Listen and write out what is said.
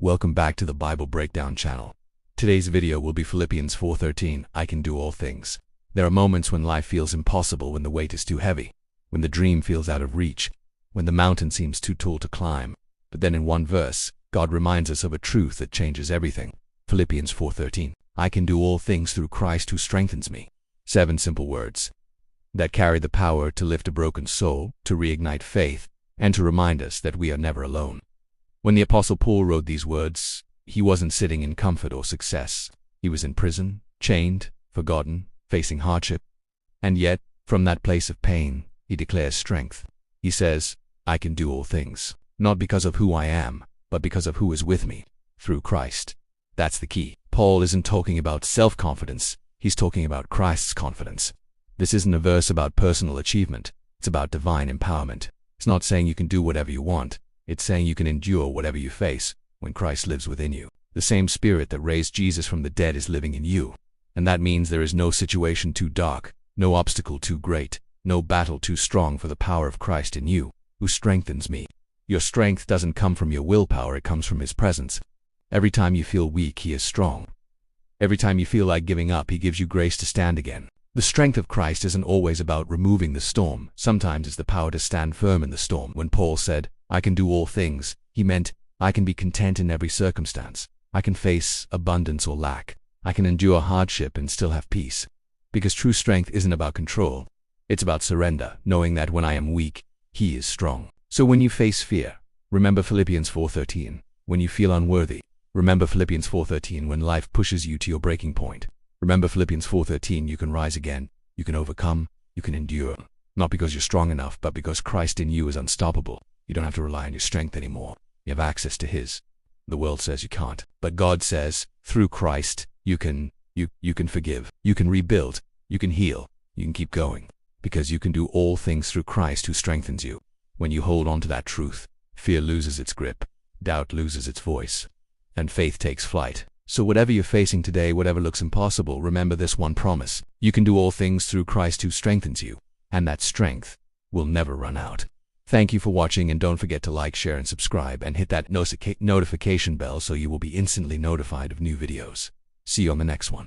Welcome back to the Bible Breakdown channel. Today's video will be Philippians 4:13, I can do all things. There are moments when life feels impossible, when the weight is too heavy, when the dream feels out of reach, when the mountain seems too tall to climb. But then in one verse, God reminds us of a truth that changes everything. Philippians 4:13, I can do all things through Christ who strengthens me. 7 simple words that carry the power to lift a broken soul, to reignite faith, and to remind us that we are never alone. When the Apostle Paul wrote these words, he wasn't sitting in comfort or success. He was in prison, chained, forgotten, facing hardship. And yet, from that place of pain, he declares strength. He says, I can do all things, not because of who I am, but because of who is with me, through Christ. That's the key. Paul isn't talking about self-confidence, he's talking about Christ's confidence. This isn't a verse about personal achievement, it's about divine empowerment. It's not saying you can do whatever you want, it's saying you can endure whatever you face when Christ lives within you. The same Spirit that raised Jesus from the dead is living in you. And that means there is no situation too dark, no obstacle too great, no battle too strong for the power of Christ in you, who strengthens me. Your strength doesn't come from your willpower, it comes from His presence. Every time you feel weak, He is strong. Every time you feel like giving up, He gives you grace to stand again. The strength of Christ isn't always about removing the storm. Sometimes it's the power to stand firm in the storm. When Paul said, I can do all things, he meant, I can be content in every circumstance. I can face abundance or lack. I can endure hardship and still have peace. Because true strength isn't about control. It's about surrender, knowing that when I am weak, He is strong. So when you face fear, remember Philippians 4:13. When you feel unworthy, remember Philippians 4:13. When life pushes you to your breaking point, remember Philippians 4:13. You can rise again, you can overcome, you can endure. Not because you're strong enough, but because Christ in you is unstoppable. You don't have to rely on your strength anymore. You have access to His. The world says you can't, but God says, through Christ, you can forgive, you can rebuild, you can heal, you can keep going. Because you can do all things through Christ who strengthens you. When you hold on to that truth, fear loses its grip, doubt loses its voice, and faith takes flight. So whatever you're facing today, whatever looks impossible, remember this one promise. You can do all things through Christ who strengthens you, and that strength will never run out. Thank you for watching, and don't forget to like, share, and subscribe, and hit that notification bell so you will be instantly notified of new videos. See you on the next one.